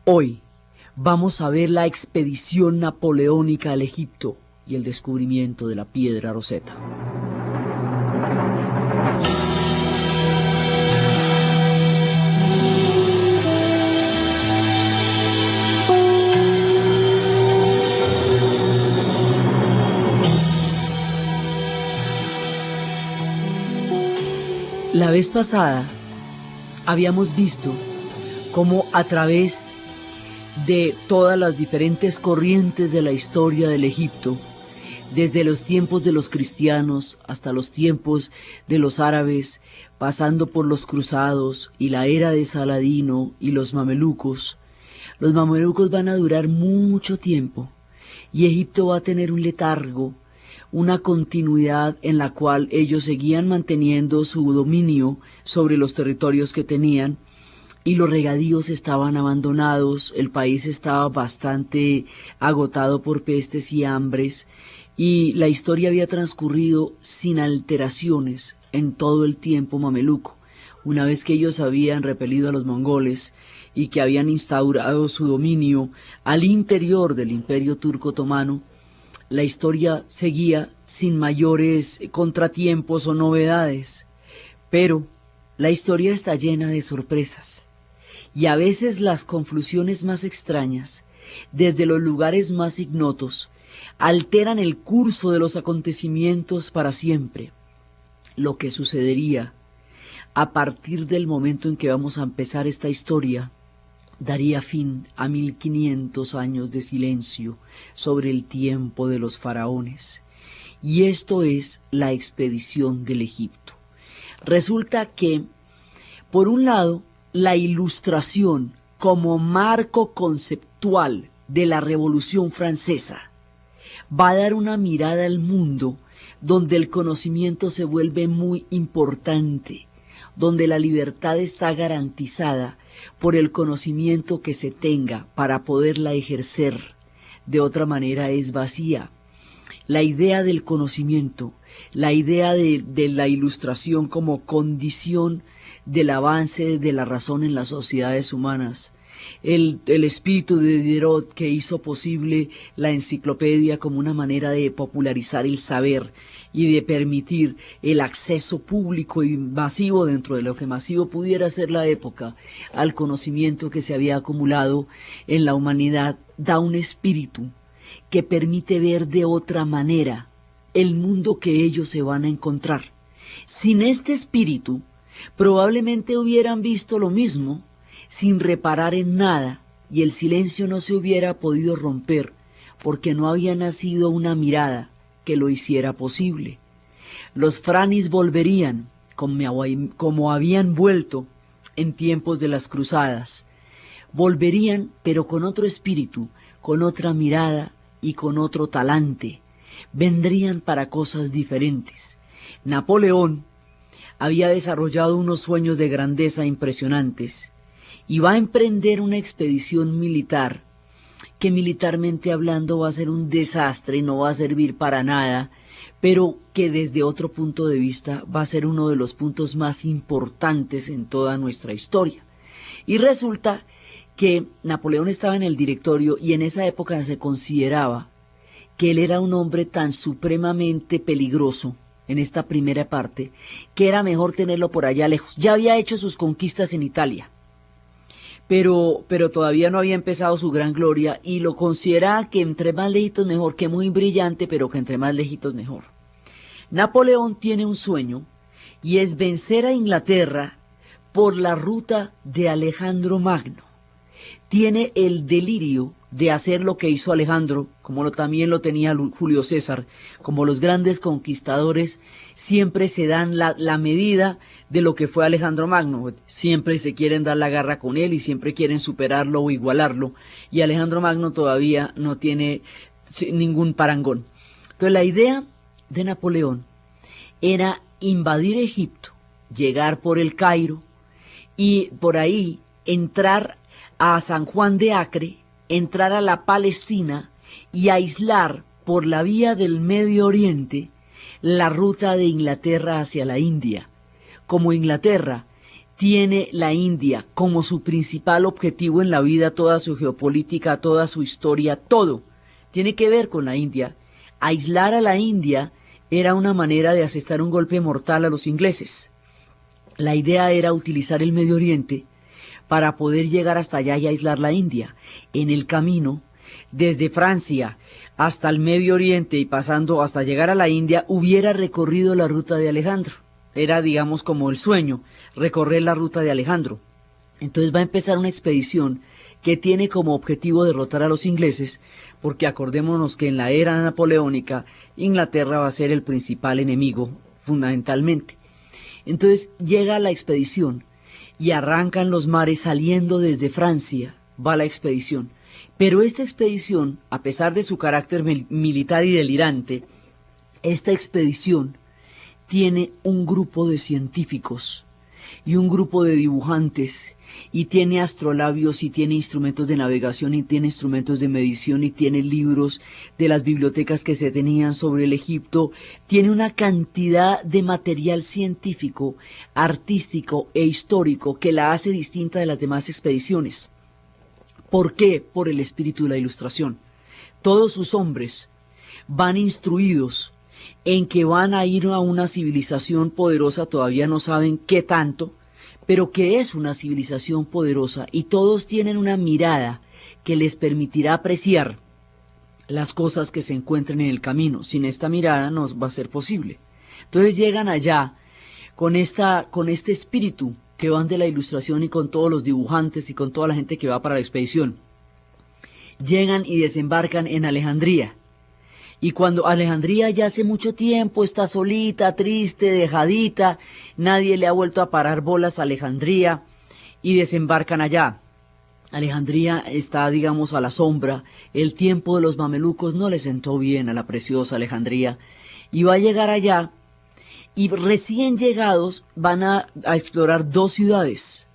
Hoy vamos a ver la expedición napoleónica al Egipto y el descubrimiento de la piedra Rosetta. La vez pasada habíamos visto cómo a través de todas las diferentes corrientes de la historia del Egipto, desde los tiempos de los cristianos hasta los tiempos de los árabes, pasando por los cruzados y la era de Saladino y los mamelucos van a durar mucho tiempo y Egipto va a tener un letargo, una continuidad en la cual ellos seguían manteniendo su dominio sobre los territorios que tenían, y los regadíos estaban abandonados, el país estaba bastante agotado por pestes y hambres, y la historia había transcurrido sin alteraciones en todo el tiempo mameluco. Una vez que ellos habían repelido a los mongoles y que habían instaurado su dominio al interior del Imperio Turco Otomano, la historia seguía sin mayores contratiempos o novedades, pero la historia está llena de sorpresas, y a veces las confusiones más extrañas, desde los lugares más ignotos, alteran el curso de los acontecimientos para siempre. Lo que sucedería a partir del momento en que vamos a empezar esta historia daría fin a 1500 años de silencio sobre el tiempo de los faraones. Y esto es la expedición del Egipto. Resulta que, por un lado, la Ilustración como marco conceptual de la Revolución Francesa va a dar una mirada al mundo donde el conocimiento se vuelve muy importante, donde la libertad está garantizada por el conocimiento que se tenga para poderla ejercer. De otra manera es vacía. La idea del conocimiento, la idea de la Ilustración como condición del avance de la razón en las sociedades humanas, el espíritu de Diderot que hizo posible la enciclopedia como una manera de popularizar el saber y de permitir el acceso público y masivo, dentro de lo que masivo pudiera ser la época, al conocimiento que se había acumulado en la humanidad, da un espíritu que permite ver de otra manera el mundo que ellos se van a encontrar. Sin este espíritu, probablemente hubieran visto lo mismo, sin reparar en nada, y el silencio no se hubiera podido romper, porque no había nacido una mirada que lo hiciera posible. Los franis volverían, como habían vuelto en tiempos de las cruzadas. Volverían, pero con otro espíritu, con otra mirada y con otro talante. Vendrían para cosas diferentes. Napoleón había desarrollado unos sueños de grandeza impresionantes y va a emprender una expedición militar que, militarmente hablando, va a ser un desastre y no va a servir para nada, pero que desde otro punto de vista va a ser uno de los puntos más importantes en toda nuestra historia. Y resulta que Napoleón estaba en el directorio y en esa época se consideraba que él era un hombre tan supremamente peligroso en esta primera parte, que era mejor tenerlo por allá lejos. Ya había hecho sus conquistas en Italia, pero todavía no había empezado su gran gloria, y lo consideraba que entre más lejitos mejor, que muy brillante, pero que entre más lejitos mejor. Napoleón tiene un sueño, y es vencer a Inglaterra por la ruta de Alejandro Magno. Tiene el delirio de hacer lo que hizo Alejandro, como también lo tenía Julio César. Como los grandes conquistadores siempre se dan la medida de lo que fue Alejandro Magno, siempre se quieren dar la garra con él y siempre quieren superarlo o igualarlo, y Alejandro Magno todavía no tiene ningún parangón. Entonces la idea de Napoleón era invadir Egipto, llegar por el Cairo y por ahí entrar a San Juan de Acre, entrar a la Palestina y aislar por la vía del Medio Oriente la ruta de Inglaterra hacia la India. Como Inglaterra tiene la India como su principal objetivo en la vida, toda su geopolítica, toda su historia, todo tiene que ver con la India. Aislar a la India era una manera de asestar un golpe mortal a los ingleses. La idea era utilizar el Medio Oriente para poder llegar hasta allá y aislar la India. En el camino, desde Francia hasta el Medio Oriente y pasando hasta llegar a la India, hubiera recorrido la ruta de Alejandro. Era, digamos, como el sueño, recorrer la ruta de Alejandro. Entonces va a empezar una expedición que tiene como objetivo derrotar a los ingleses, porque acordémonos que en la era napoleónica, Inglaterra va a ser el principal enemigo, fundamentalmente. Entonces llega la expedición y arrancan los mares saliendo desde Francia, va la expedición. Pero esta expedición, a pesar de su carácter militar y delirante, esta expedición tiene un grupo de científicos y un grupo de dibujantes, y tiene astrolabios, y tiene instrumentos de navegación, y tiene instrumentos de medición, y tiene libros de las bibliotecas que se tenían sobre el Egipto, tiene una cantidad de material científico, artístico e histórico que la hace distinta de las demás expediciones. ¿Por qué? Por el espíritu de la ilustración. Todos sus hombres van instruidos en que van a ir a una civilización poderosa, todavía no saben qué tanto, pero que es una civilización poderosa, y todos tienen una mirada que les permitirá apreciar las cosas que se encuentren en el camino. Sin esta mirada no va a ser posible. Entonces llegan allá con este espíritu que van de la ilustración, y con todos los dibujantes y con toda la gente que va para la expedición. Llegan y desembarcan en Alejandría. Y cuando Alejandría ya hace mucho tiempo está solita, triste, dejadita, nadie le ha vuelto a parar bolas a Alejandría, y desembarcan allá. Alejandría está, digamos, a la sombra. El tiempo de los mamelucos no le sentó bien a la preciosa Alejandría, y va a llegar allá, y recién llegados van a explorar dos ciudades.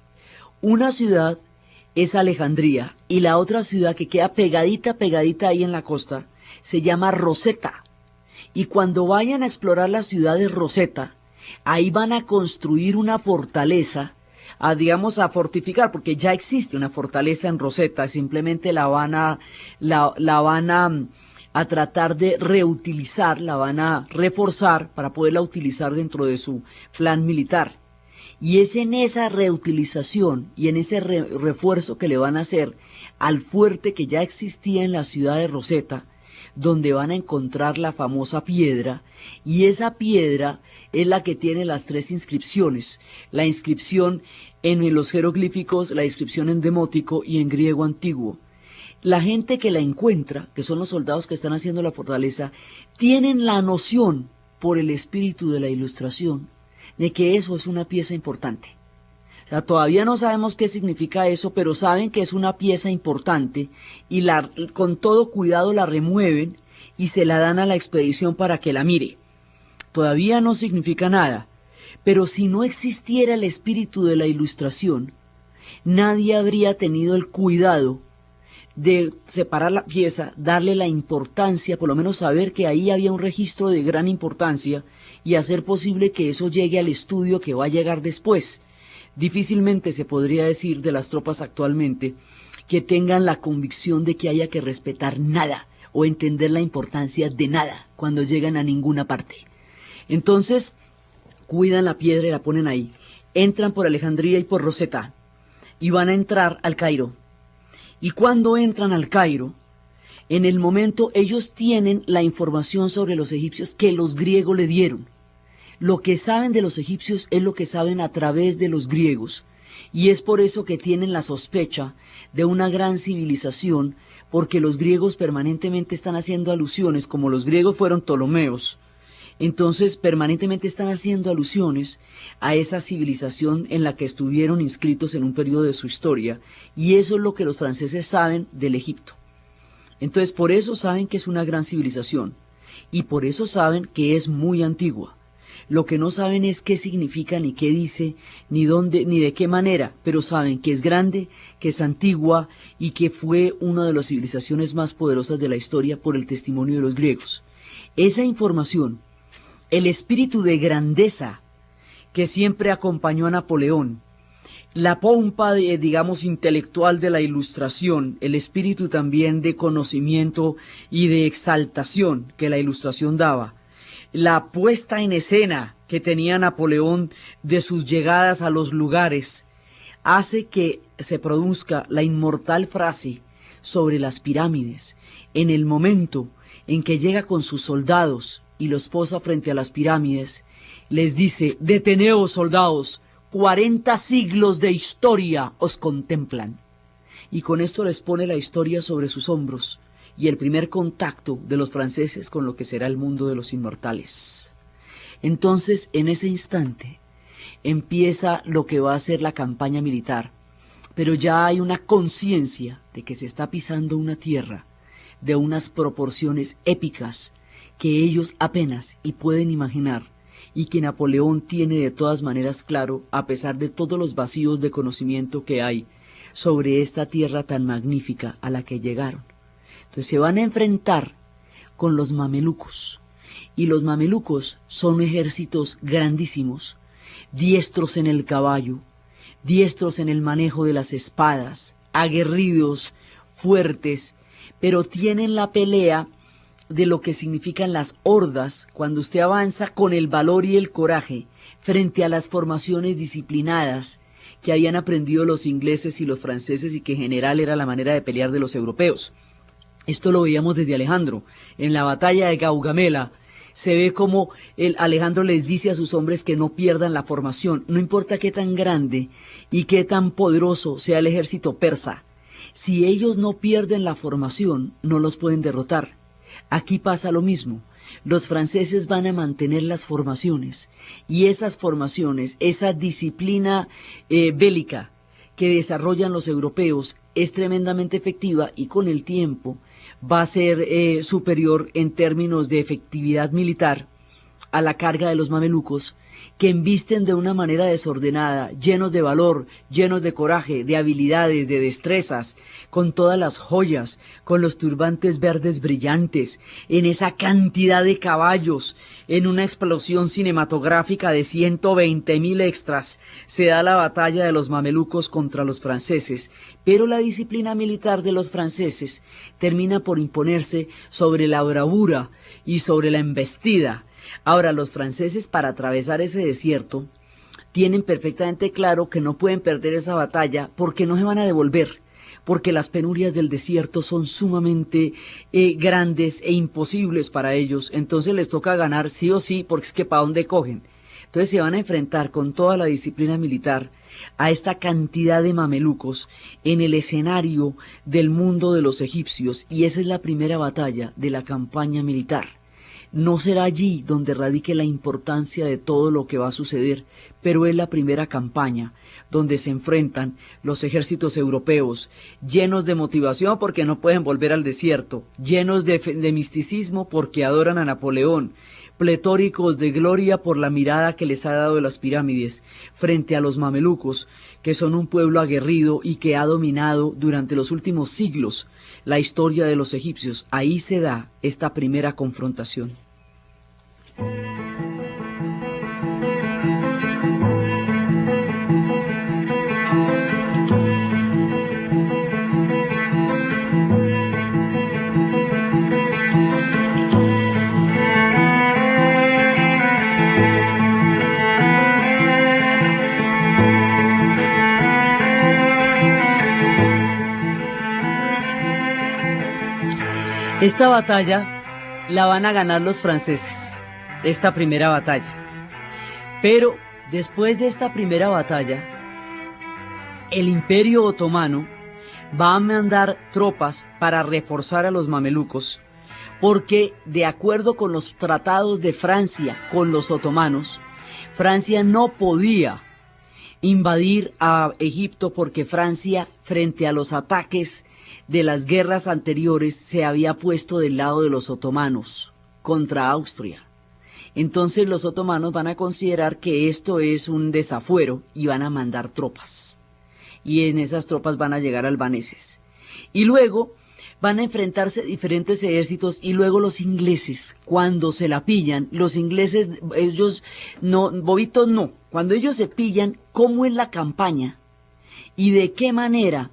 Una ciudad es Alejandría, y la otra ciudad, que queda pegadita ahí en la costa, se llama Rosetta. Y cuando vayan a explorar la ciudad de Rosetta, ahí van a construir una fortaleza, digamos, a fortificar, porque ya existe una fortaleza en Rosetta, simplemente la van a tratar de reutilizar, la van a reforzar para poderla utilizar dentro de su plan militar. Y es en esa reutilización y en ese refuerzo que le van a hacer al fuerte que ya existía en la ciudad de Rosetta, donde van a encontrar la famosa piedra, y esa piedra es la que tiene las tres inscripciones: la inscripción en los jeroglíficos, la inscripción en demótico y en griego antiguo. La gente que la encuentra, que son los soldados que están haciendo la fortaleza, tienen la noción, por el espíritu de la ilustración, de que eso es una pieza importante. O sea, todavía no sabemos qué significa eso, pero saben que es una pieza importante, y con todo cuidado la remueven y se la dan a la expedición para que la mire. Todavía no significa nada, pero si no existiera el espíritu de la ilustración, nadie habría tenido el cuidado de separar la pieza, darle la importancia, por lo menos saber que ahí había un registro de gran importancia, y hacer posible que eso llegue al estudio que va a llegar después. Difícilmente se podría decir de las tropas actualmente que tengan la convicción de que haya que respetar nada o entender la importancia de nada cuando llegan a ninguna parte. Entonces, cuidan la piedra y la ponen ahí. Entran por Alejandría y por Rosetta y van a entrar al Cairo. Y cuando entran al Cairo, en el momento ellos tienen la información sobre los egipcios que los griegos le dieron. Lo que saben de los egipcios es lo que saben a través de los griegos, y es por eso que tienen la sospecha de una gran civilización, porque los griegos permanentemente están haciendo alusiones, como los griegos fueron Ptolomeos, entonces permanentemente están haciendo alusiones a esa civilización en la que estuvieron inscritos en un periodo de su historia, y eso es lo que los franceses saben del Egipto. Entonces por eso saben que es una gran civilización, y por eso saben que es muy antigua. Lo que no saben es qué significa, ni qué dice, ni dónde, ni de qué manera, pero saben que es grande, que es antigua, y que fue una de las civilizaciones más poderosas de la historia por el testimonio de los griegos. Esa información, el espíritu de grandeza que siempre acompañó a Napoleón, la pompa, digamos, intelectual de la Ilustración, el espíritu también de conocimiento y de exaltación que la Ilustración daba, la puesta en escena que tenía Napoleón de sus llegadas a los lugares, hace que se produzca la inmortal frase sobre las pirámides. En el momento en que llega con sus soldados y los posa frente a las pirámides, les dice: deteneos, soldados, 40 siglos de historia os contemplan. Y con esto les pone la historia sobre sus hombros y el primer contacto de los franceses con lo que será el mundo de los inmortales. Entonces, en ese instante, empieza lo que va a ser la campaña militar, pero ya hay una conciencia de que se está pisando una tierra de unas proporciones épicas que ellos apenas y pueden imaginar, y que Napoleón tiene de todas maneras claro, a pesar de todos los vacíos de conocimiento que hay sobre esta tierra tan magnífica a la que llegaron. Entonces se van a enfrentar con los mamelucos, y los mamelucos son ejércitos grandísimos, diestros en el caballo, diestros en el manejo de las espadas, aguerridos, fuertes, pero tienen la pelea de lo que significan las hordas cuando usted avanza con el valor y el coraje frente a las formaciones disciplinadas que habían aprendido los ingleses y los franceses y que en general era la manera de pelear de los europeos. Esto lo veíamos desde Alejandro. En la batalla de Gaugamela se ve como Alejandro les dice a sus hombres que no pierdan la formación, no importa qué tan grande y qué tan poderoso sea el ejército persa. Si ellos no pierden la formación, no los pueden derrotar. Aquí pasa lo mismo. Los franceses van a mantener las formaciones, y esas formaciones, esa disciplina bélica que desarrollan los europeos es tremendamente efectiva, y con el tiempo va a ser superior en términos de efectividad militar a la carga de los mamelucos, que embisten de una manera desordenada, llenos de valor, llenos de coraje, de habilidades, de destrezas, con todas las joyas, con los turbantes verdes brillantes, en esa cantidad de caballos, en una explosión cinematográfica de 120.000 extras, se da la batalla de los mamelucos contra los franceses, pero la disciplina militar de los franceses termina por imponerse sobre la bravura y sobre la embestida. Ahora, los franceses, para atravesar ese desierto, tienen perfectamente claro que no pueden perder esa batalla porque no se van a devolver, porque las penurias del desierto son sumamente grandes e imposibles para ellos. Entonces les toca ganar sí o sí, porque es que ¿para dónde cogen? Entonces se van a enfrentar con toda la disciplina militar a esta cantidad de mamelucos en el escenario del mundo de los egipcios, y esa es la primera batalla de la campaña militar. No será allí donde radique la importancia de todo lo que va a suceder, pero es la primera campaña donde se enfrentan los ejércitos europeos, llenos de motivación porque no pueden volver al desierto, llenos de misticismo porque adoran a Napoleón, pletóricos de gloria por la mirada que les ha dado de las pirámides, frente a los mamelucos, que son un pueblo aguerrido y que ha dominado durante los últimos siglos la historia de los egipcios. Ahí se da esta primera confrontación. Esta batalla la van a ganar los franceses, esta primera batalla. Pero después de esta primera batalla, el Imperio Otomano va a mandar tropas para reforzar a los mamelucos, porque de acuerdo con los tratados de Francia con los otomanos, Francia no podía invadir a Egipto porque Francia, frente a los ataques de las guerras anteriores, se había puesto del lado de los otomanos contra Austria. Entonces los otomanos van a considerar que esto es un desafuero y van a mandar tropas. Y en esas tropas van a llegar albaneses. Y luego van a enfrentarse diferentes ejércitos, y luego los ingleses, cuando se la pillan, los ingleses, ellos no, bobitos no, cuando ellos se pillan cómo es la campaña, ¿Y de qué manera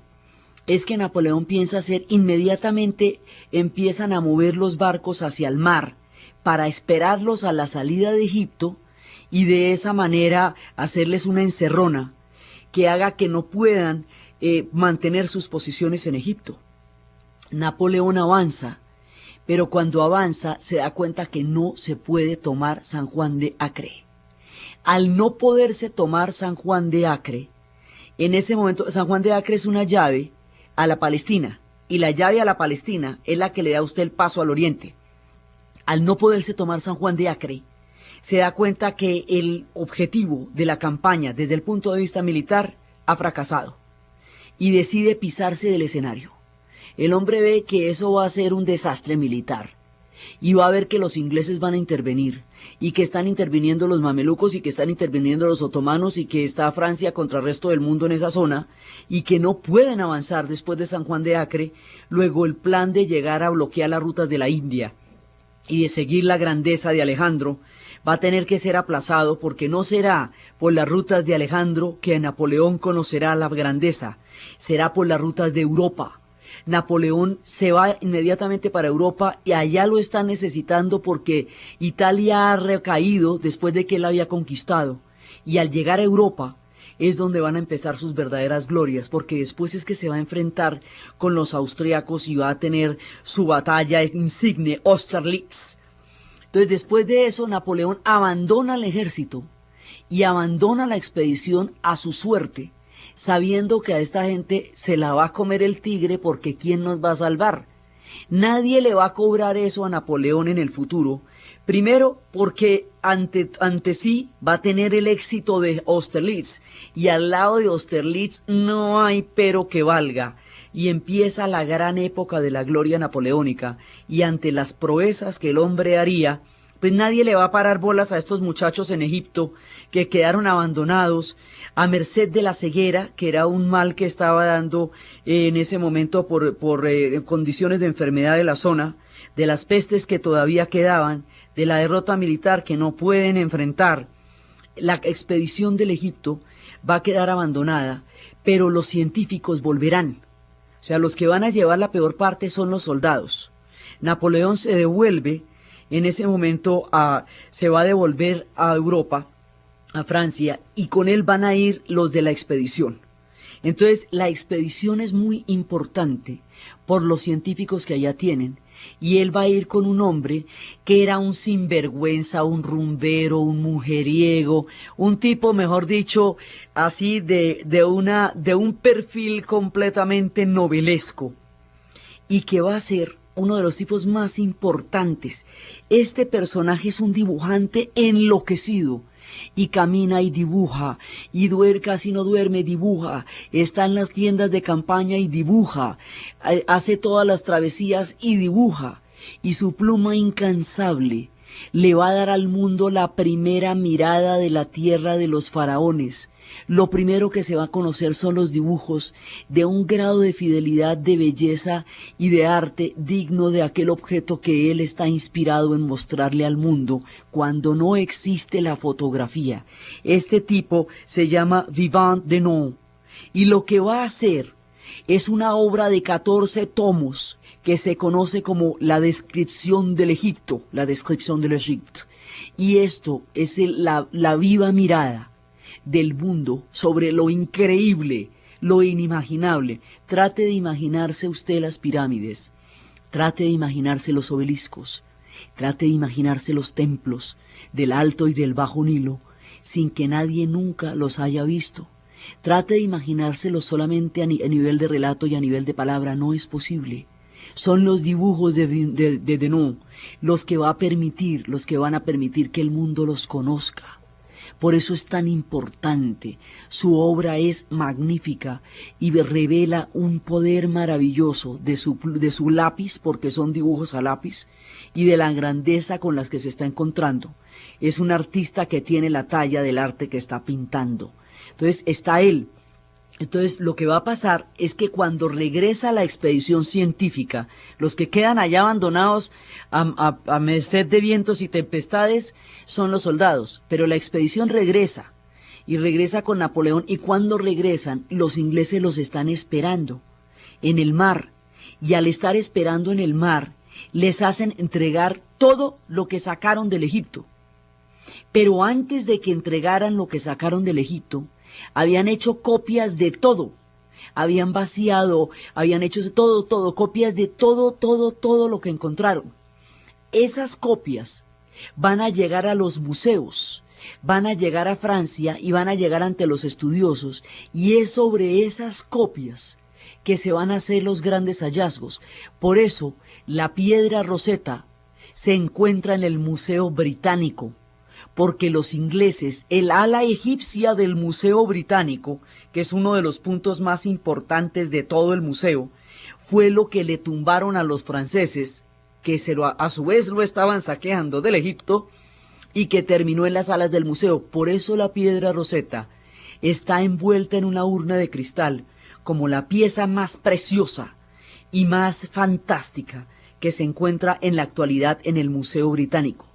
es que Napoleón piensa hacer? Inmediatamente empiezan a mover los barcos hacia el mar para esperarlos a la salida de Egipto y de esa manera hacerles una encerrona que haga que no puedan mantener sus posiciones en Egipto. Napoleón avanza, pero cuando avanza se da cuenta que no se puede tomar San Juan de Acre. Al no poderse tomar San Juan de Acre, en ese momento San Juan de Acre es una llave a la Palestina, y la llave a la Palestina es la que le da a usted el paso al oriente. Al no poderse tomar San Juan de Acre, se da cuenta que el objetivo de la campaña desde el punto de vista militar ha fracasado y decide pisarse del escenario. El hombre ve que eso va a ser un desastre militar y va a ver que los ingleses van a intervenir y que están interviniendo los mamelucos y que están interviniendo los otomanos y que está Francia contra el resto del mundo en esa zona y que no pueden avanzar después de San Juan de Acre. Luego el plan de llegar a bloquear las rutas de la India y de seguir la grandeza de Alejandro va a tener que ser aplazado, porque no será por las rutas de Alejandro que Napoleón conocerá la grandeza, será por las rutas de Europa. Napoleón se va inmediatamente para Europa y allá lo están necesitando porque Italia ha recaído después de que él había conquistado, y al llegar a Europa es donde van a empezar sus verdaderas glorias, porque después es que se va a enfrentar con los austriacos y va a tener su batalla insigne, Austerlitz. Entonces, después de eso, Napoleón abandona el ejército y abandona la expedición a su suerte, sabiendo que a esta gente se la va a comer el tigre, porque ¿quién nos va a salvar? Nadie le va a cobrar eso a Napoleón en el futuro. Primero, porque ante sí va a tener el éxito de Austerlitz, y al lado de Austerlitz no hay pero que valga. Y empieza la gran época de la gloria napoleónica, y ante las proezas que el hombre haría, pues nadie le va a parar bolas a estos muchachos en Egipto que quedaron abandonados a merced de la ceguera, que era un mal que estaba dando en ese momento por condiciones de enfermedad de la zona, de las pestes que todavía quedaban, de la derrota militar que no pueden enfrentar. La expedición del Egipto va a quedar abandonada, pero los científicos volverán. O sea, los que van a llevar la peor parte son los soldados. Napoleón se devuelve, en ese momento se va a devolver a Europa, a Francia, y con él van a ir los de la expedición. Entonces, la expedición es muy importante por los científicos que allá tienen, y él va a ir con un hombre que era un sinvergüenza, un rumbero, un mujeriego, un tipo, mejor dicho, así de un perfil completamente novelesco, y que va a ser uno de los tipos más importantes. Este personaje es un dibujante enloquecido, y camina y dibuja, y casi no duerme, dibuja, está en las tiendas de campaña y dibuja, hace todas las travesías y dibuja, y su pluma incansable le va a dar al mundo la primera mirada de la tierra de los faraones. Lo primero que se va a conocer son los dibujos de un grado de fidelidad, de belleza y de arte digno de aquel objeto que él está inspirado en mostrarle al mundo cuando no existe la fotografía. Este tipo se llama Vivant Denon, y lo que va a hacer es una obra de 14 tomos que se conoce como la descripción del Egipto, la descripción del Egipto. Y esto es la viva mirada del mundo sobre lo increíble, lo inimaginable. Trate de imaginarse usted las pirámides, trate de imaginarse los obeliscos, trate de imaginarse los templos del Alto y del Bajo Nilo, sin que nadie nunca los haya visto. Trate de imaginárselos solamente a nivel de relato y a nivel de palabra. No es posible. Son los dibujos de Denon los que van a permitir que el mundo los conozca. Por eso es tan importante. Su obra es magnífica y revela un poder maravilloso de su lápiz, porque son dibujos a lápiz, y de la grandeza con las que se está encontrando. Es un artista que tiene la talla del arte que está pintando. Entonces está él. Entonces lo que va a pasar es que cuando regresa la expedición científica, los que quedan allá abandonados a merced de vientos y tempestades son los soldados, pero la expedición regresa y regresa con Napoleón, y cuando regresan, los ingleses los están esperando en el mar, y al estar esperando en el mar, les hacen entregar todo lo que sacaron del Egipto. Pero antes de que entregaran lo que sacaron del Egipto, habían hecho copias de todo. Habían vaciado, habían hecho todo, copias de todo lo que encontraron. Esas copias van a llegar a los museos, van a llegar a Francia y van a llegar ante los estudiosos, y es sobre esas copias que se van a hacer los grandes hallazgos. Por eso, la piedra Rosetta se encuentra en el Museo Británico, porque los ingleses, el ala egipcia del Museo Británico, que es uno de los puntos más importantes de todo el museo, fue lo que le tumbaron a los franceses, que a su vez lo estaban saqueando del Egipto, y que terminó en las salas del museo. Por eso la piedra Rosetta está envuelta en una urna de cristal, como la pieza más preciosa y más fantástica que se encuentra en la actualidad en el Museo Británico.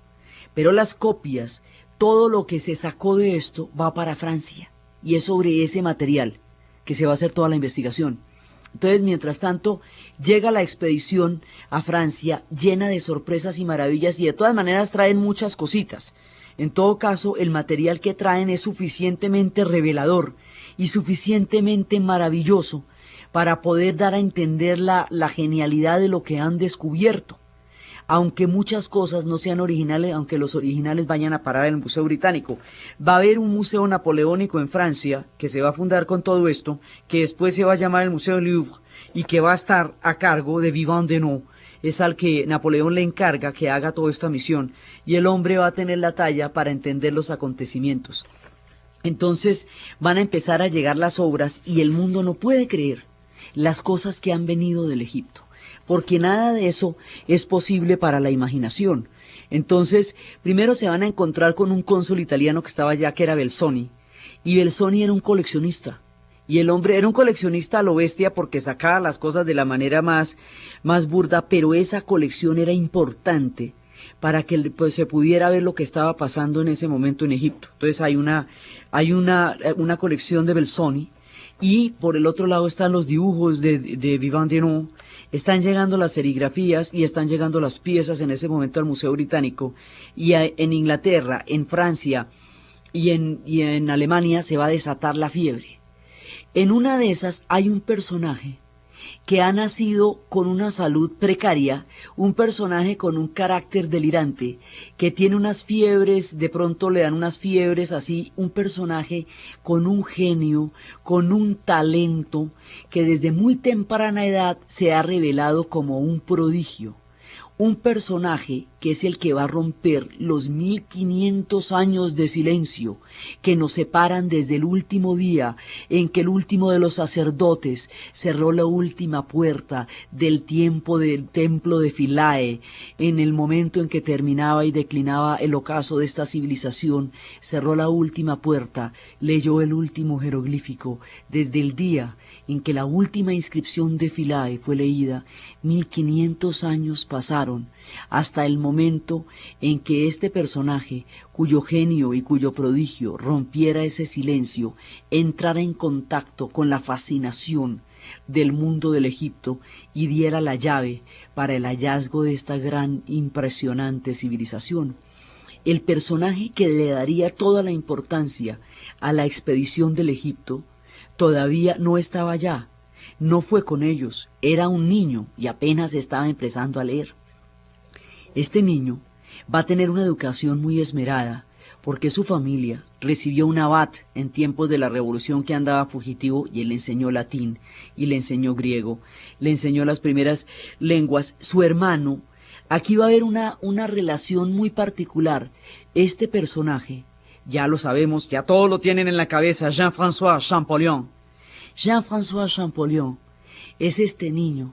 Pero las copias, todo lo que se sacó de esto va para Francia, y es sobre ese material que se va a hacer toda la investigación. Entonces, mientras tanto, llega la expedición a Francia llena de sorpresas y maravillas, y de todas maneras traen muchas cositas. En todo caso, el material que traen es suficientemente revelador y suficientemente maravilloso para poder dar a entender la genialidad de lo que han descubierto. Aunque muchas cosas no sean originales, aunque los originales vayan a parar en el Museo Británico. Va a haber un museo napoleónico en Francia, que se va a fundar con todo esto, que después se va a llamar el Museo Louvre, y que va a estar a cargo de Vivant Denot. Es al que Napoleón le encarga que haga toda esta misión, y el hombre va a tener la talla para entender los acontecimientos. Entonces van a empezar a llegar las obras, y el mundo no puede creer las cosas que han venido del Egipto, porque nada de eso es posible para la imaginación. Entonces, primero se van a encontrar con un cónsul italiano que estaba allá, que era Belzoni, y Belzoni era un coleccionista, y el hombre era un coleccionista a lo bestia porque sacaba las cosas de la manera más burda, pero esa colección era importante para que pues, se pudiera ver lo que estaba pasando en ese momento en Egipto. Entonces hay una colección de Belzoni, y por el otro lado están los dibujos de Vivant Denot. Están llegando las serigrafías y están llegando las piezas en ese momento al Museo Británico, y en Inglaterra, en Francia y en Alemania se va a desatar la fiebre. En una de esas hay un personaje que ha nacido con una salud precaria, un personaje con un carácter delirante, que tiene unas fiebres, de pronto le dan unas fiebres así, un personaje con un genio, con un talento, que desde muy temprana edad se ha revelado como un prodigio. Un personaje que es el que va a romper los 1500 años de silencio que nos separan desde el último día en que el último de los sacerdotes cerró la última puerta del tiempo del templo de Philae, en el momento en que terminaba y declinaba el ocaso de esta civilización, cerró la última puerta, leyó el último jeroglífico. Desde el día en que la última inscripción de Philae fue leída, 1500 años pasaron, hasta el momento en que este personaje, cuyo genio y cuyo prodigio rompiera ese silencio, entrara en contacto con la fascinación del mundo del Egipto y diera la llave para el hallazgo de esta gran, impresionante civilización. El personaje que le daría toda la importancia a la expedición del Egipto todavía no estaba allá, no fue con ellos, era un niño y apenas estaba empezando a leer. Este niño va a tener una educación muy esmerada, porque su familia recibió un abad en tiempos de la revolución que andaba fugitivo, y él le enseñó latín y le enseñó griego, le enseñó las primeras lenguas. Su hermano, aquí va a haber una relación muy particular. Este personaje, ya lo sabemos, ya todos lo tienen en la cabeza, Jean-François Champollion. Jean-François Champollion es este niño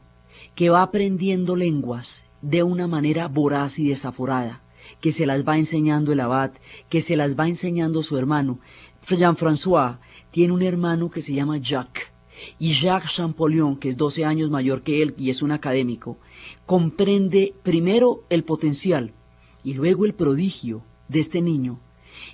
que va aprendiendo lenguas de una manera voraz y desaforada, que se las va enseñando el abad, que se las va enseñando su hermano. Jean-François tiene un hermano que se llama Jacques, y Jacques Champollion, que es 12 años mayor que él y es un académico, comprende primero el potencial y luego el prodigio de este niño,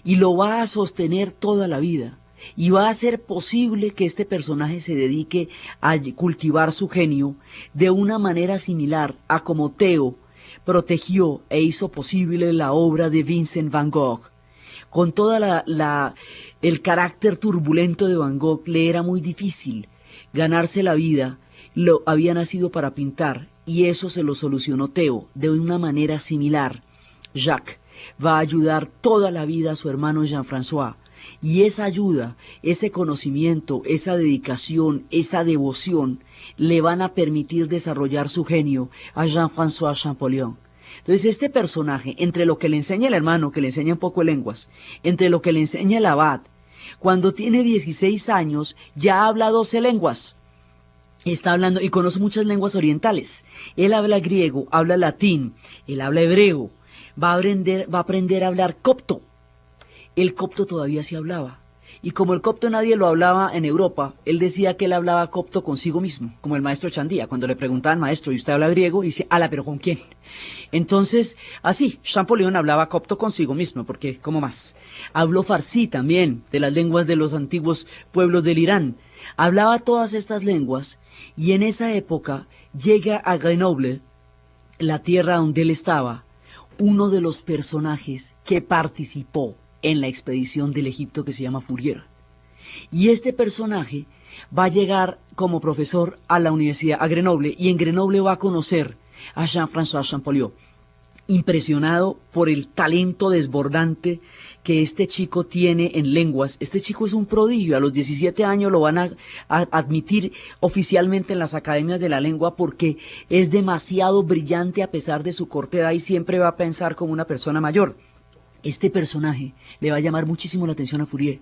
y lo va a sostener toda la vida. Y va a hacer posible que este personaje se dedique a cultivar su genio de una manera similar a como Theo protegió e hizo posible la obra de Vincent van Gogh. Con toda el carácter turbulento de Van Gogh, le era muy difícil ganarse la vida. Lo había nacido para pintar y eso se lo solucionó Theo de una manera similar. Jacques va a ayudar toda la vida a su hermano Jean-François. Y esa ayuda, ese conocimiento, esa dedicación, esa devoción, le van a permitir desarrollar su genio a Jean-François Champollion. Entonces este personaje, entre lo que le enseña el hermano, que le enseña un poco de lenguas, entre lo que le enseña el abad, cuando tiene 16 años ya habla 12 lenguas. Está hablando y conoce muchas lenguas orientales. Él habla griego, habla latín, él habla hebreo, va a aprender a hablar copto. El copto todavía se hablaba. Y como el copto nadie lo hablaba en Europa, él decía que él hablaba copto consigo mismo, como el maestro Chandía. Cuando le preguntaban, maestro, ¿y usted habla griego? Y dice, ala, ¿pero con quién? Entonces, así, Champollion hablaba copto consigo mismo, porque, ¿cómo más? Habló farsí también, de las lenguas de los antiguos pueblos del Irán. Hablaba todas estas lenguas, y en esa época llega a Grenoble, la tierra donde él estaba, uno de los personajes que participó en la expedición del Egipto que se llama Fourier. Y este personaje va a llegar como profesor a la universidad, a Grenoble, y en Grenoble va a conocer a Jean-François Champollion, impresionado por el talento desbordante que este chico tiene en lenguas. Este chico es un prodigio, a los 17 años lo van a admitir oficialmente en las academias de la lengua porque es demasiado brillante a pesar de su corta edad y siempre va a pensar como una persona mayor. Este personaje le va a llamar muchísimo la atención a Fourier.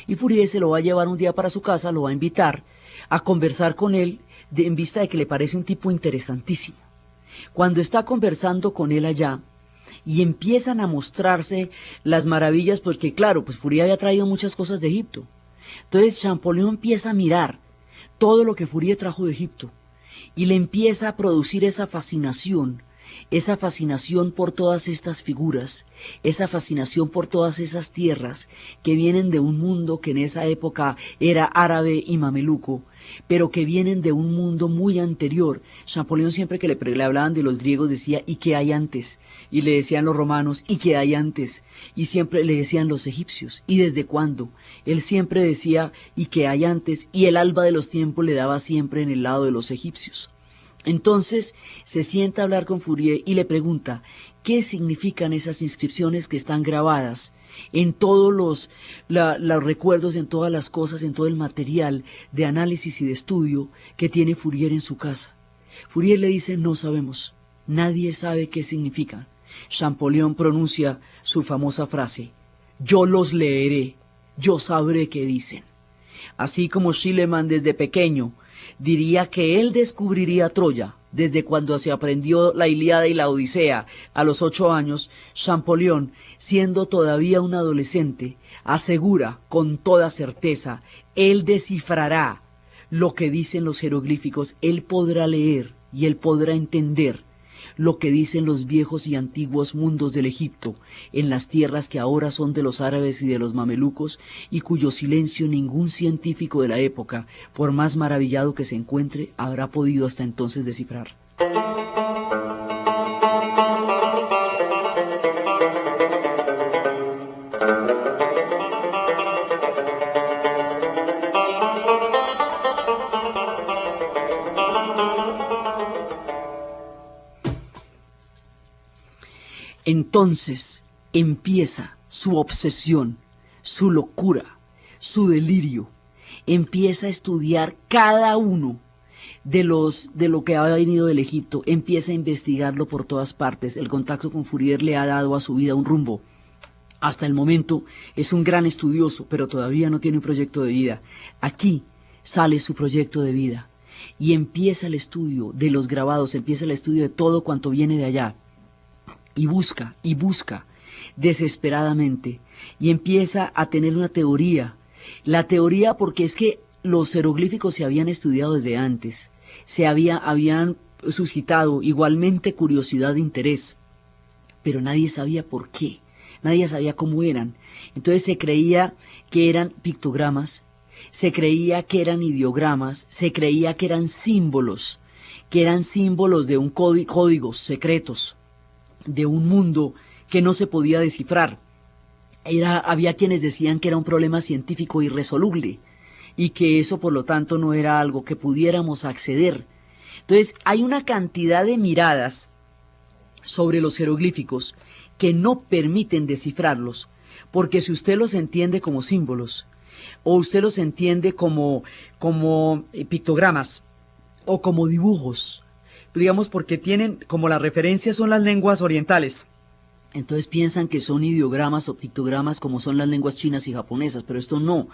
Y Fourier se lo va a llevar un día para su casa, lo va a invitar a conversar con él en vista de que le parece un tipo interesantísimo. Cuando está conversando con él allá y empiezan a mostrarse las maravillas, porque claro, pues Fourier había traído muchas cosas de Egipto. Entonces Champollion empieza a mirar todo lo que Fourier trajo de Egipto y le empieza a producir esa fascinación por todas estas figuras, esa fascinación por todas esas tierras que vienen de un mundo que en esa época era árabe y mameluco, pero que vienen de un mundo muy anterior. Champollion siempre que le hablaban de los griegos decía, ¿y qué hay antes? Y le decían los romanos, ¿y qué hay antes? Y siempre le decían los egipcios, ¿y desde cuándo? Él siempre decía, ¿y qué hay antes? Y el alba de los tiempos le daba siempre en el lado de los egipcios. Entonces se sienta a hablar con Fourier y le pregunta qué significan esas inscripciones que están grabadas en todos los recuerdos, en todas las cosas, en todo el material de análisis y de estudio que tiene Fourier en su casa. Fourier le dice, no sabemos, nadie sabe qué significan. Champollion pronuncia su famosa frase, yo los leeré, yo sabré qué dicen. Así como Schliemann desde pequeño diría que él descubriría Troya desde cuando se aprendió la Ilíada y la Odisea a los 8 años, Champollion, siendo todavía un adolescente, asegura con toda certeza, él descifrará lo que dicen los jeroglíficos, él podrá leer y él podrá entender lo que dicen los viejos y antiguos mundos del Egipto, en las tierras que ahora son de los árabes y de los mamelucos, y cuyo silencio ningún científico de la época, por más maravillado que se encuentre, habrá podido hasta entonces descifrar. Entonces empieza su obsesión, su locura, su delirio. Empieza a estudiar cada uno de lo que ha venido del Egipto. Empieza a investigarlo por todas partes. El contacto con Fourier le ha dado a su vida un rumbo. Hasta el momento es un gran estudioso, pero todavía no tiene un proyecto de vida. Aquí sale su proyecto de vida y empieza el estudio de los grabados, empieza el estudio de todo cuanto viene de allá. Y busca desesperadamente y empieza a tener una teoría. La teoría porque es que los jeroglíficos se habían estudiado desde antes, habían suscitado igualmente curiosidad e interés, pero nadie sabía por qué. nadie sabía cómo eran. Entonces se creía que eran pictogramas, se creía que eran ideogramas, se creía que eran símbolos de un códigos secretos, de un mundo que no se podía descifrar. Había quienes decían que era un problema científico irresoluble y que eso por lo tanto no era algo que pudiéramos acceder. Entonces hay una cantidad de miradas sobre los jeroglíficos que no permiten descifrarlos, porque si usted los entiende como símbolos, o usted los entiende como pictogramas, o como dibujos, digamos porque tienen, como la referencia son las lenguas orientales, entonces piensan que son ideogramas o pictogramas como son las lenguas chinas y japonesas, pero esto no.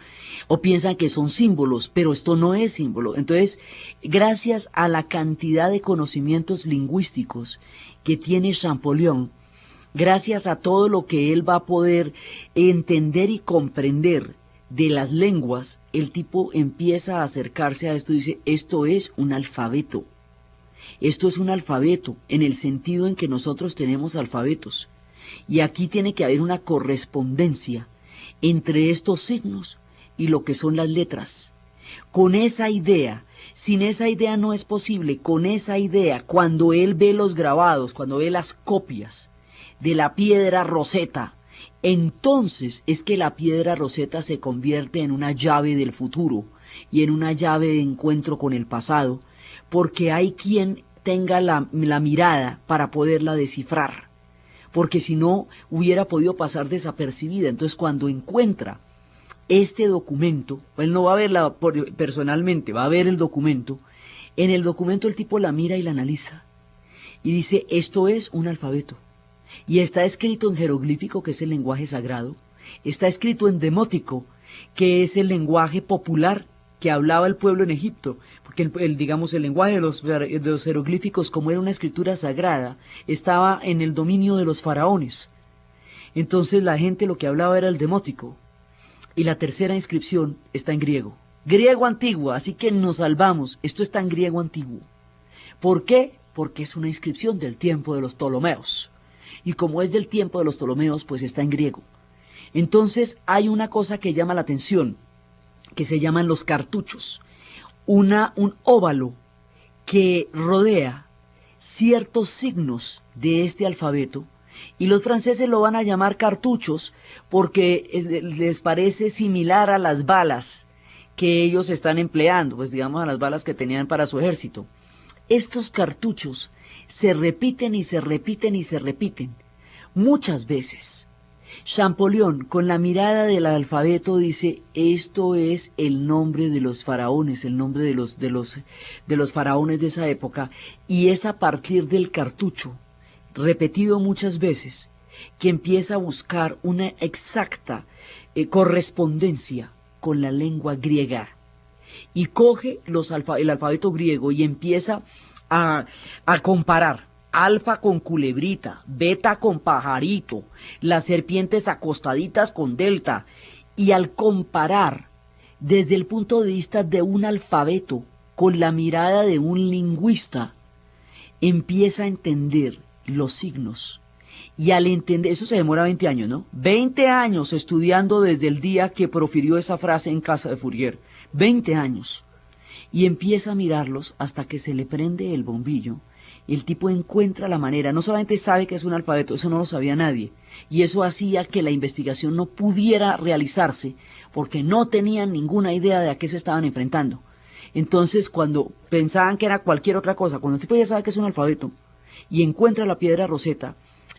O piensan que son símbolos, pero esto no es símbolo. Entonces, gracias a la cantidad de conocimientos lingüísticos que tiene Champollion, gracias a todo lo que él va a poder entender y comprender de las lenguas, el tipo empieza a acercarse a esto y dice, esto es un alfabeto. Esto es un alfabeto en el sentido en que nosotros tenemos alfabetos. Y aquí tiene que haber una correspondencia entre estos signos y lo que son las letras. Con esa idea, sin esa idea no es posible, con esa idea, cuando él ve los grabados, cuando ve las copias de la piedra Rosetta, entonces es que la piedra Rosetta se convierte en una llave del futuro y en una llave de encuentro con el pasado, porque hay quien tenga la mirada para poderla descifrar. Porque si no hubiera podido pasar desapercibida. Entonces cuando encuentra este documento, él no va a verla personalmente, va a ver el documento, en el documento el tipo la mira y la analiza, y dice, esto es un alfabeto, y está escrito en jeroglífico, que es el lenguaje sagrado, está escrito en demótico, que es el lenguaje popular que hablaba el pueblo en Egipto, porque digamos, el lenguaje de los jeroglíficos, como era una escritura sagrada, estaba en el dominio de los faraones. Entonces la gente lo que hablaba era el demótico. Y la tercera inscripción está en griego. Griego antiguo, así que nos salvamos. Esto está en griego antiguo. ¿Por qué? Porque es una inscripción del tiempo de los Ptolomeos. Y como es del tiempo de los Ptolomeos, pues está en griego. Entonces hay una cosa que llama la atención, que se llaman los cartuchos. Un óvalo que rodea ciertos signos de este alfabeto, y los franceses lo van a llamar cartuchos porque les parece similar a las balas que ellos están empleando, pues digamos a las balas que tenían para su ejército. Estos cartuchos se repiten y se repiten y se repiten muchas veces. Champollion, con la mirada del alfabeto, dice, esto es el nombre de los faraones, el nombre de los faraones de esa época, y es a partir del cartucho, repetido muchas veces, que empieza a buscar una exacta correspondencia con la lengua griega. Y coge el alfabeto griego y empieza a comparar. Alfa con culebrita, beta con pajarito, las serpientes acostaditas con delta. Y al comparar desde el punto de vista de un alfabeto con la mirada de un lingüista, empieza a entender los signos. Y al entender, eso se demora 20 años, ¿no? 20 años estudiando desde el día que profirió esa frase en casa de Fourier. 20 años. Y empieza a mirarlos hasta que se le prende el bombillo. El tipo encuentra la manera, no solamente sabe que es un alfabeto, eso no lo sabía nadie, y eso hacía que la investigación no pudiera realizarse, porque no tenían ninguna idea de a qué se estaban enfrentando. Entonces, cuando pensaban que era cualquier otra cosa, cuando el tipo ya sabe que es un alfabeto, y encuentra la piedra Rosetta,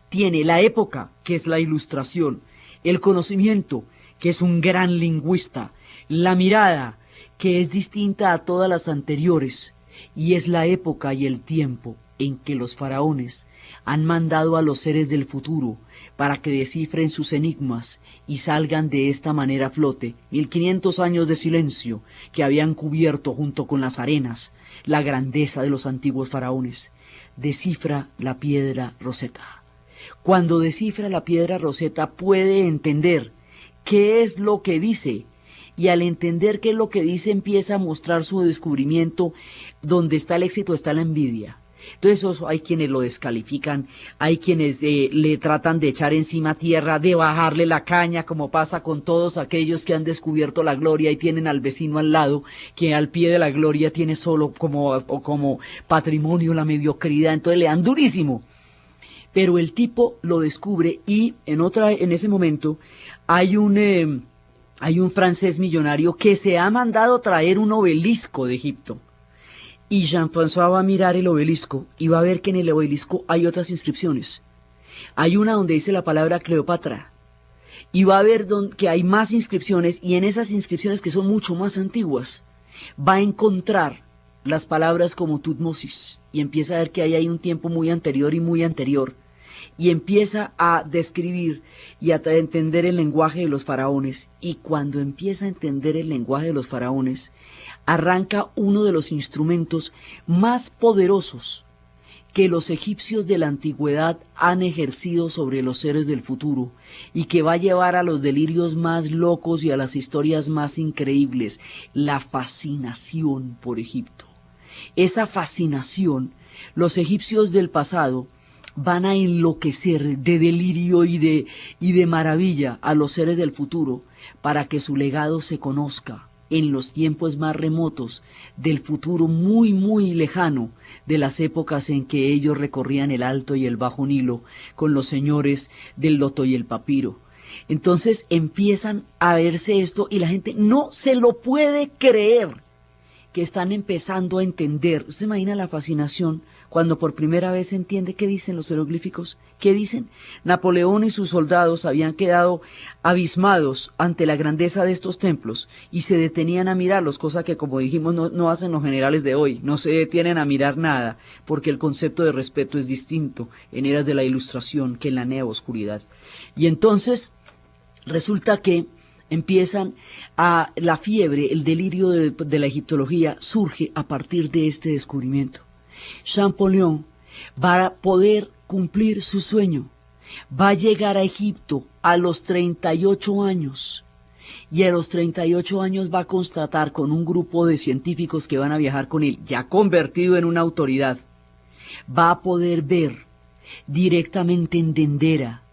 tiene la época, que es la ilustración, el conocimiento, que es un gran lingüista, la mirada, que es distinta a todas las anteriores, y es la época y el tiempo en que los faraones han mandado a los seres del futuro para que descifren sus enigmas y salgan de esta manera a flote 1500 años de silencio que habían cubierto junto con las arenas la grandeza de los antiguos faraones. Descifra la piedra Rosetta. Cuando descifra la piedra Rosetta puede entender qué es lo que dice, y al entender qué es lo que dice empieza a mostrar su descubrimiento. Donde está el éxito está la envidia. Entonces eso, hay quienes lo descalifican, hay quienes le tratan de echar encima tierra, de bajarle la caña, como pasa con todos aquellos que han descubierto la gloria y tienen al vecino al lado, que al pie de la gloria tiene solo como patrimonio la mediocridad, entonces le dan durísimo. Pero el tipo lo descubre y en ese momento hay un francés millonario que se ha mandado traer un obelisco de Egipto. Y Jean-François va a mirar el obelisco y va a ver que en el obelisco hay otras inscripciones. Hay una donde dice la palabra Cleopatra. Y va a ver que hay más inscripciones, y en esas inscripciones, que son mucho más antiguas, va a encontrar las palabras como Tutmosis. Y empieza a ver que ahí hay un tiempo muy anterior y muy anterior. Y empieza a describir y a entender el lenguaje de los faraones. Y cuando empieza a entender el lenguaje de los faraones, arranca uno de los instrumentos más poderosos que los egipcios de la antigüedad han ejercido sobre los seres del futuro y que va a llevar a los delirios más locos y a las historias más increíbles: la fascinación por Egipto. Esa fascinación, los egipcios del pasado van a enloquecer de delirio y de maravilla a los seres del futuro para que su legado se conozca en los tiempos más remotos del futuro muy, muy lejano, de las épocas en que ellos recorrían el Alto y el Bajo Nilo con los señores del loto y el papiro. Entonces empiezan a verse esto y la gente no se lo puede creer, que están empezando a entender. ¿Usted se imagina la fascinación cuando por primera vez se entiende qué dicen los jeroglíficos? ¿Qué dicen? Napoleón y sus soldados habían quedado abismados ante la grandeza de estos templos y se detenían a mirarlos, cosa que, como dijimos, no hacen los generales de hoy. No se detienen a mirar nada, porque el concepto de respeto es distinto en eras de la Ilustración que en la neoscuridad. Y entonces resulta que empiezan a la fiebre, el delirio de la egiptología surge a partir de este descubrimiento. Champollion va a poder cumplir su sueño, va a llegar a Egipto a los 38 años y a los 38 años va a constatar con un grupo de científicos que van a viajar con él, ya convertido en una autoridad, va a poder ver directamente en Dendera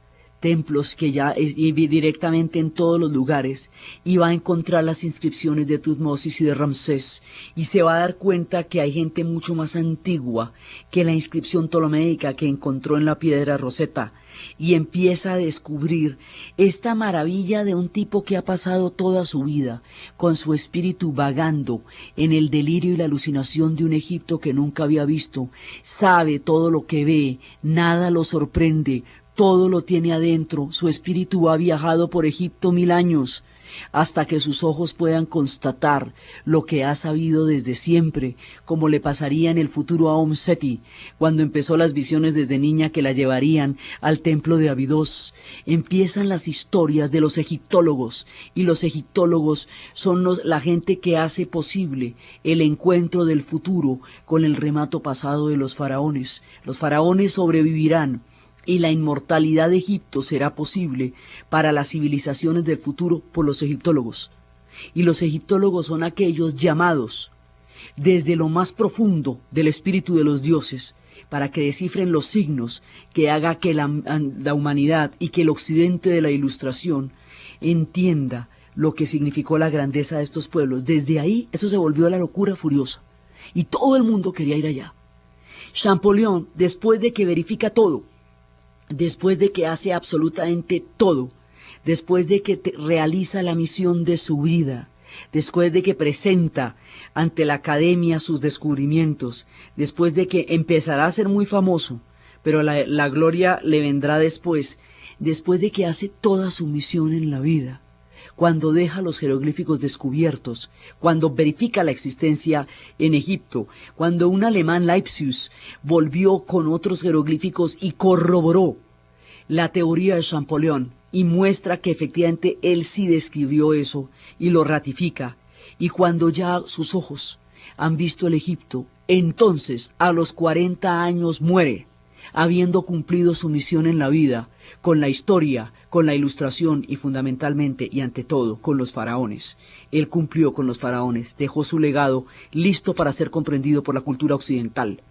templos que y directamente en todos los lugares, y va a encontrar las inscripciones de Tutmosis y de Ramsés, y se va a dar cuenta que hay gente mucho más antigua que la inscripción ptolemaica que encontró en la piedra Rosetta, y empieza a descubrir esta maravilla de un tipo que ha pasado toda su vida con su espíritu vagando en el delirio y la alucinación de un Egipto que nunca había visto. Sabe todo lo que ve, nada lo sorprende, todo lo tiene adentro. Su espíritu ha viajado por Egipto 1000 años, hasta que sus ojos puedan constatar lo que ha sabido desde siempre, como le pasaría en el futuro a Om-Seti, cuando empezó las visiones desde niña que la llevarían al templo de Abidos. Empiezan las historias de los egiptólogos, y los egiptólogos son la gente que hace posible el encuentro del futuro con el remato pasado de los faraones. Los faraones sobrevivirán, y la inmortalidad de Egipto será posible para las civilizaciones del futuro por los egiptólogos. Y los egiptólogos son aquellos llamados desde lo más profundo del espíritu de los dioses para que descifren los signos que haga que la humanidad y que el occidente de la Ilustración entienda lo que significó la grandeza de estos pueblos. Desde ahí eso se volvió la locura furiosa y todo el mundo quería ir allá. Champollion, después de que verifica todo, después de que hace absolutamente todo, después de que realiza la misión de su vida, después de que presenta ante la academia sus descubrimientos, después de que empezará a ser muy famoso, pero la gloria le vendrá después de que hace toda su misión en la vida, cuando deja los jeroglíficos descubiertos, cuando verifica la existencia en Egipto, cuando un alemán, Lepsius, volvió con otros jeroglíficos y corroboró la teoría de Champollion y muestra que efectivamente él sí describió eso y lo ratifica, y cuando ya sus ojos han visto el Egipto, entonces a los 40 años muere, habiendo cumplido su misión en la vida, con la historia, con la Ilustración y fundamentalmente y ante todo con los faraones. Él cumplió con los faraones, dejó su legado listo para ser comprendido por la cultura occidental.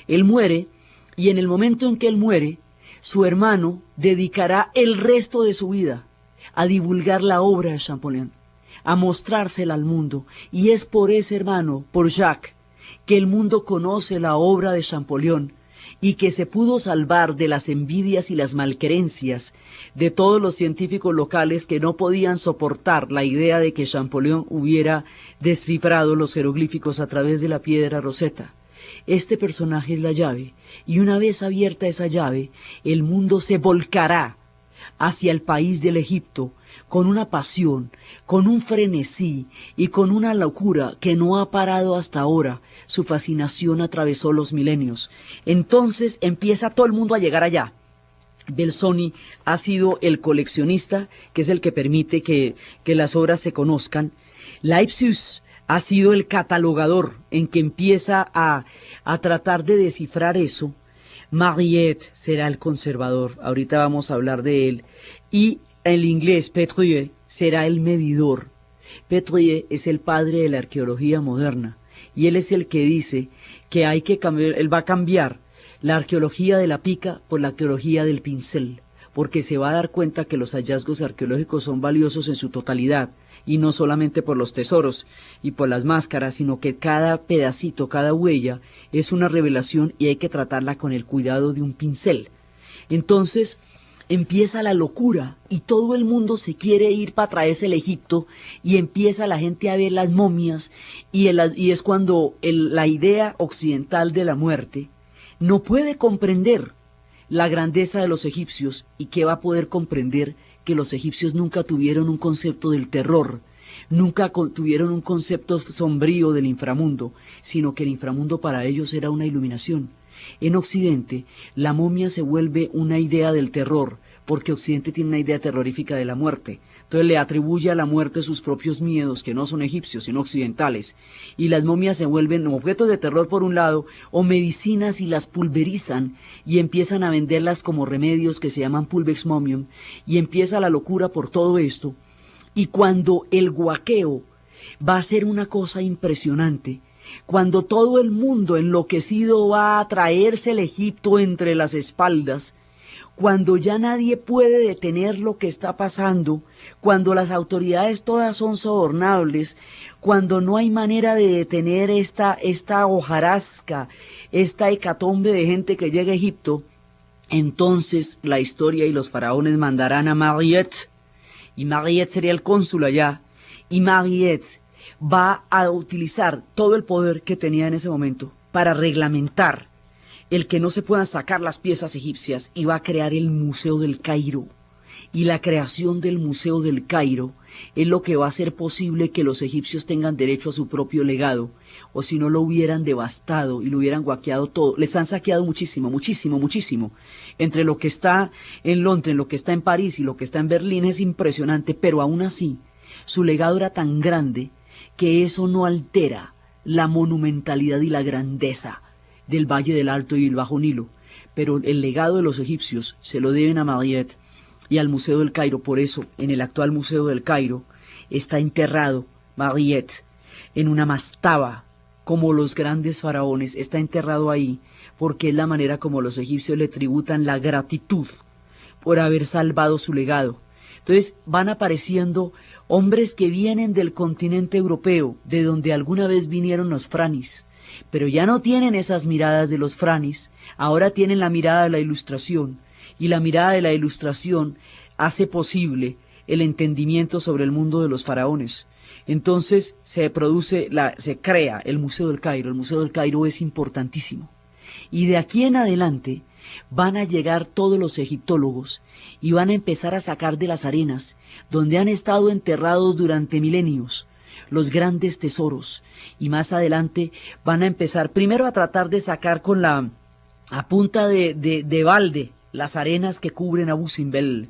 Él muere, y en el momento en que él muere, su hermano dedicará el resto de su vida a divulgar la obra de Champollion, a mostrársela al mundo, y es por ese hermano, por Jacques, que el mundo conoce la obra de Champollion, y que se pudo salvar de las envidias y las malquerencias de todos los científicos locales que no podían soportar la idea de que Champollion hubiera descifrado los jeroglíficos a través de la piedra Rosetta. Este personaje es la llave, y una vez abierta esa llave, el mundo se volcará hacia el país del Egipto con una pasión, con un frenesí y con una locura que no ha parado hasta ahora. Su fascinación atravesó los milenios. Entonces empieza todo el mundo a llegar allá. Belzoni ha sido el coleccionista, que es el que permite que las obras se conozcan. Lepsius ha sido el catalogador en que empieza a tratar de descifrar eso. Mariette será el conservador, ahorita vamos a hablar de él, y el inglés Pétrier será el medidor. Pétrier es el padre de la arqueología moderna, y él es el que dice que hay que cambiar, él va a cambiar la arqueología de la pica por la arqueología del pincel, porque se va a dar cuenta que los hallazgos arqueológicos son valiosos en su totalidad, y no solamente por los tesoros y por las máscaras, sino que cada pedacito, cada huella es una revelación y hay que tratarla con el cuidado de un pincel. Entonces empieza la locura y todo el mundo se quiere ir para traerse el Egipto, y empieza la gente a ver las momias, y es cuando la idea occidental de la muerte no puede comprender la grandeza de los egipcios, y que va a poder comprender que los egipcios nunca tuvieron un concepto del terror, nunca tuvieron un concepto sombrío del inframundo, sino que el inframundo para ellos era una iluminación. En Occidente, la momia se vuelve una idea del terror, porque Occidente tiene una idea terrorífica de la muerte. Entonces le atribuye a la muerte sus propios miedos, que no son egipcios, sino occidentales. Y las momias se vuelven objetos de terror por un lado, o medicinas, y las pulverizan, y empiezan a venderlas como remedios que se llaman pulvex momium, y empieza la locura por todo esto. Y cuando el guaqueo va a ser una cosa impresionante, cuando todo el mundo enloquecido va a traerse el Egipto entre las espaldas, cuando ya nadie puede detener lo que está pasando, cuando las autoridades todas son sobornables, cuando no hay manera de detener esta hojarasca, esta hecatombe de gente que llega a Egipto, entonces la historia y los faraones mandarán a Mariette, y Mariette sería el cónsul allá, y Mariette va a utilizar todo el poder que tenía en ese momento para reglamentar el que no se puedan sacar las piezas egipcias, y va a crear el Museo del Cairo. Y la creación del Museo del Cairo es lo que va a hacer posible que los egipcios tengan derecho a su propio legado, o si no lo hubieran devastado y lo hubieran guaqueado todo. Les han saqueado muchísimo, muchísimo, muchísimo. Entre lo que está en Londres, lo que está en París y lo que está en Berlín es impresionante, pero aún así su legado era tan grande que eso no altera la monumentalidad y la grandeza del Valle del Alto y el Bajo Nilo. Pero el legado de los egipcios se lo deben a Mariette y al Museo del Cairo. Por eso, en el actual Museo del Cairo está enterrado Mariette en una mastaba, como los grandes faraones. Está enterrado ahí porque es la manera como los egipcios le tributan la gratitud por haber salvado su legado. Entonces van apareciendo hombres que vienen del continente europeo, de donde alguna vez vinieron los franis, pero ya no tienen esas miradas de los franis, ahora tienen la mirada de la Ilustración, y la mirada de la Ilustración hace posible el entendimiento sobre el mundo de los faraones. Entonces se crea el Museo del Cairo. El Museo del Cairo es importantísimo. Y de aquí en adelante van a llegar todos los egiptólogos y van a empezar a sacar de las arenas, donde han estado enterrados durante milenios, los grandes tesoros, y más adelante van a empezar primero a tratar de sacar con a punta de balde las arenas que cubren Abu Simbel,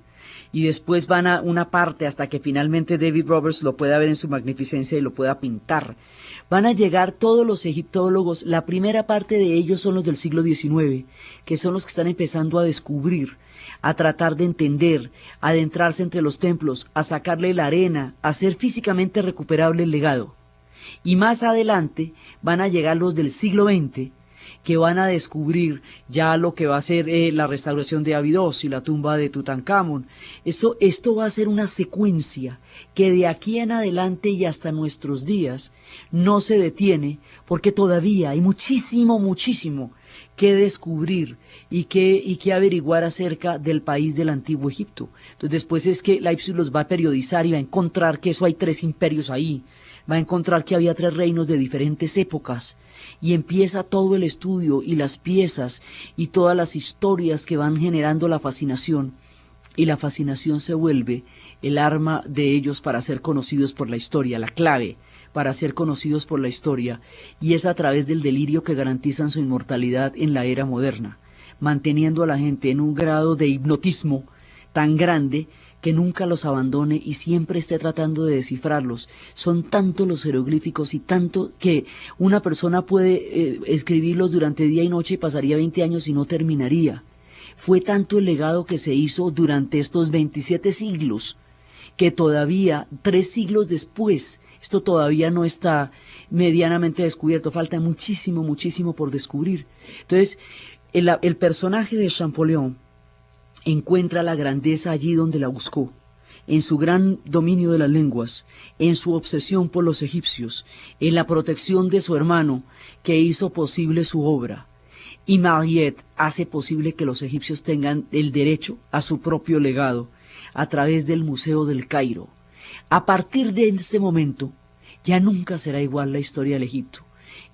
y después van a una parte hasta que finalmente David Roberts lo pueda ver en su magnificencia y lo pueda pintar. Van a llegar todos los egiptólogos, la primera parte de ellos son los del siglo XIX, que son los que están empezando a descubrir, a tratar de entender, a adentrarse entre los templos, a sacarle la arena, a hacer físicamente recuperable el legado. Y más adelante van a llegar los del siglo XX, que van a descubrir ya lo que va a ser la restauración de Abidos y la tumba de Tutankamón. Esto va a ser una secuencia que de aquí en adelante y hasta nuestros días no se detiene, porque todavía hay muchísimo, muchísimo que descubrir y que averiguar acerca del país del antiguo Egipto. Entonces después es que Leibniz los va a periodizar y va a encontrar que eso hay 3 imperios ahí, va a encontrar que había 3 reinos de diferentes épocas, y empieza todo el estudio y las piezas y todas las historias que van generando la fascinación, y la fascinación se vuelve el arma de ellos para ser conocidos por la historia, la clave para ser conocidos por la historia, y es a través del delirio que garantizan su inmortalidad en la era moderna, manteniendo a la gente en un grado de hipnotismo tan grande que nunca los abandone y siempre esté tratando de descifrarlos. Son tantos los jeroglíficos y tanto que una persona puede escribirlos durante día y noche y pasaría 20 años y no terminaría. Fue tanto el legado que se hizo durante estos 27 siglos, que todavía 3 siglos después, esto todavía no está medianamente descubierto, falta muchísimo, muchísimo por descubrir. Entonces, el personaje de Champollion encuentra la grandeza allí donde la buscó, en su gran dominio de las lenguas, en su obsesión por los egipcios, en la protección de su hermano que hizo posible su obra. Y Mariette hace posible que los egipcios tengan el derecho a su propio legado a través del Museo del Cairo. A partir de este momento, ya nunca será igual la historia del Egipto.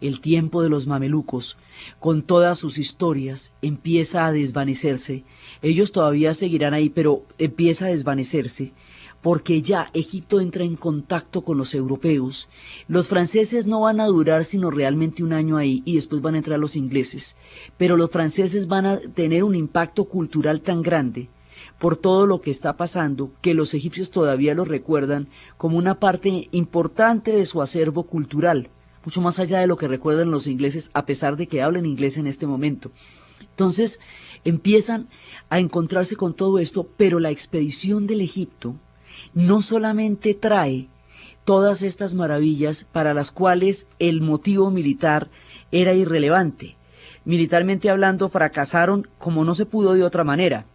El tiempo de los mamelucos, con todas sus historias, empieza a desvanecerse. Ellos todavía seguirán ahí, pero empieza a desvanecerse, porque ya Egipto entra en contacto con los europeos. Los franceses no van a durar sino realmente un año ahí, y después van a entrar los ingleses. Pero los franceses van a tener un impacto cultural tan grande por todo lo que está pasando, que los egipcios todavía los recuerdan como una parte importante de su acervo cultural, mucho más allá de lo que recuerdan los ingleses, a pesar de que hablen inglés en este momento. Entonces empiezan a encontrarse con todo esto, pero la expedición del Egipto no solamente trae todas estas maravillas para las cuales el motivo militar era irrelevante. Militarmente hablando, fracasaron como no se pudo de otra manera.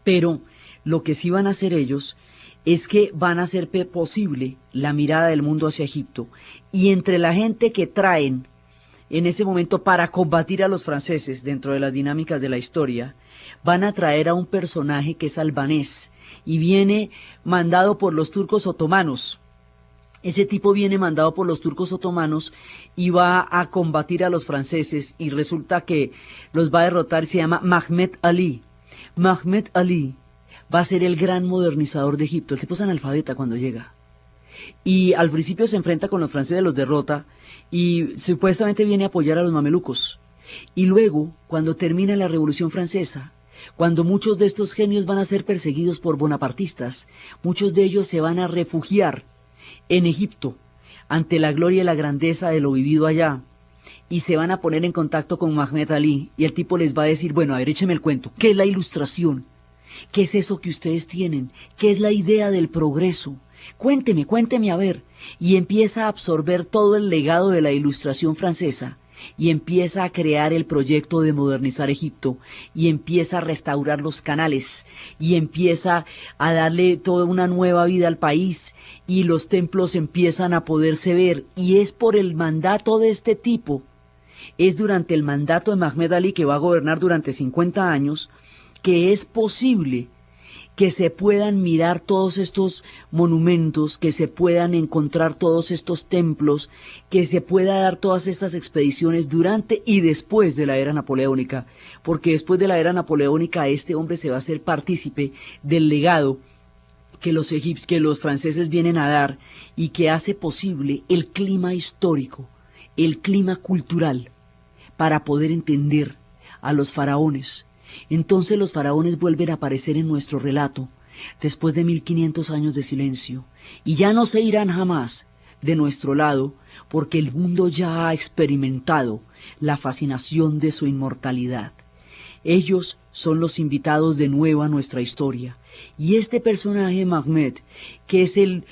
Pero lo que sí van a hacer ellos es que van a hacer posible la mirada del mundo hacia Egipto. Y entre la gente que traen en ese momento para combatir a los franceses dentro de las dinámicas de la historia, van a traer a un personaje que es albanés y viene mandado por los turcos otomanos. Ese tipo viene mandado por los turcos otomanos y va a combatir a los franceses, y resulta que los va a derrotar. Se llama Mahmet Ali. Mahmet Ali va a ser el gran modernizador de Egipto. El tipo es analfabeta cuando llega. Y al principio se enfrenta con los franceses, los derrota, y supuestamente viene a apoyar a los mamelucos. Y luego, cuando termina la Revolución Francesa, cuando muchos de estos genios van a ser perseguidos por bonapartistas, muchos de ellos se van a refugiar en Egipto ante la gloria y la grandeza de lo vivido allá, y se van a poner en contacto con Mahmet Ali, y el tipo les va a decir: bueno, a ver, écheme el cuento, ¿qué es la ilustración? ¿Qué es eso que ustedes tienen? ¿Qué es la idea del progreso? Cuénteme, cuénteme a ver. Y empieza a absorber todo el legado de la ilustración francesa, y empieza a crear el proyecto de modernizar Egipto, y empieza a restaurar los canales, y empieza a darle toda una nueva vida al país, y los templos empiezan a poderse ver, y es por el mandato de este tipo, es durante el mandato de Mahmet Ali, que va a gobernar durante 50 años, que es posible que se puedan mirar todos estos monumentos, que se puedan encontrar todos estos templos, que se pueda dar todas estas expediciones durante y después de la era napoleónica, porque después de la era napoleónica este hombre se va a hacer partícipe del legado que los franceses vienen a dar, y que hace posible el clima histórico, el clima cultural, para poder entender a los faraones. Entonces los faraones vuelven a aparecer en nuestro relato, después de 1500 años de silencio, y ya no se irán jamás de nuestro lado, porque el mundo ya ha experimentado la fascinación de su inmortalidad. Ellos son los invitados de nuevo a nuestra historia. Y este personaje, Mahmed, que es el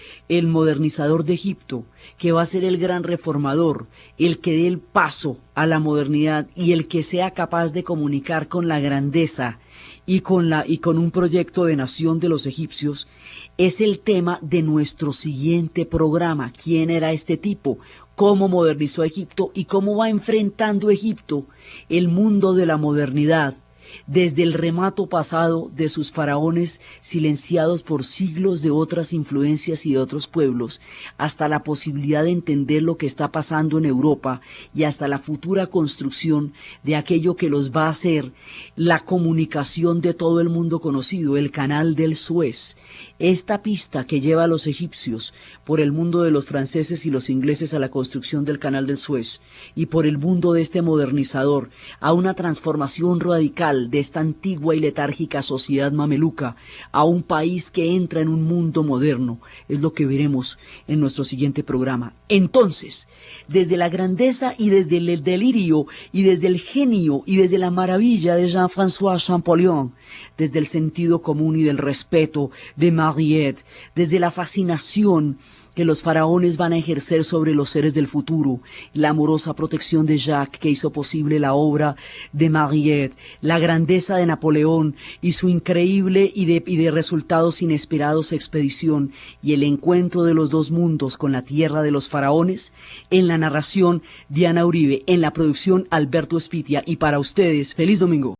modernizador de Egipto, que va a ser el gran reformador, el que dé el paso a la modernidad y el que sea capaz de comunicar con la grandeza y con un proyecto de nación de los egipcios, es el tema de nuestro siguiente programa. ¿Quién era este tipo? ¿Cómo modernizó Egipto? ¿Y cómo va enfrentando Egipto el mundo de la modernidad? Desde el remoto pasado de sus faraones silenciados por siglos de otras influencias y de otros pueblos, hasta la posibilidad de entender lo que está pasando en Europa y hasta la futura construcción de aquello que los va a hacer la comunicación de todo el mundo conocido, el Canal del Suez. Esta pista que lleva a los egipcios por el mundo de los franceses y los ingleses a la construcción del Canal del Suez y por el mundo de este modernizador a una transformación radical de esta antigua y letárgica sociedad mameluca a un país que entra en un mundo moderno, es lo que veremos en nuestro siguiente programa. Entonces, desde la grandeza y desde el delirio y desde el genio y desde la maravilla de Jean-François Champollion, desde el sentido común y del respeto de Mariette, desde la fascinación que los faraones van a ejercer sobre los seres del futuro, la amorosa protección de Jacques que hizo posible la obra de Mariette, la grandeza de Napoleón y su increíble y de resultados inesperados expedición y el encuentro de los dos mundos con la tierra de los faraones, en la narración Diana Uribe, en la producción Alberto Espitia, y para ustedes, feliz domingo.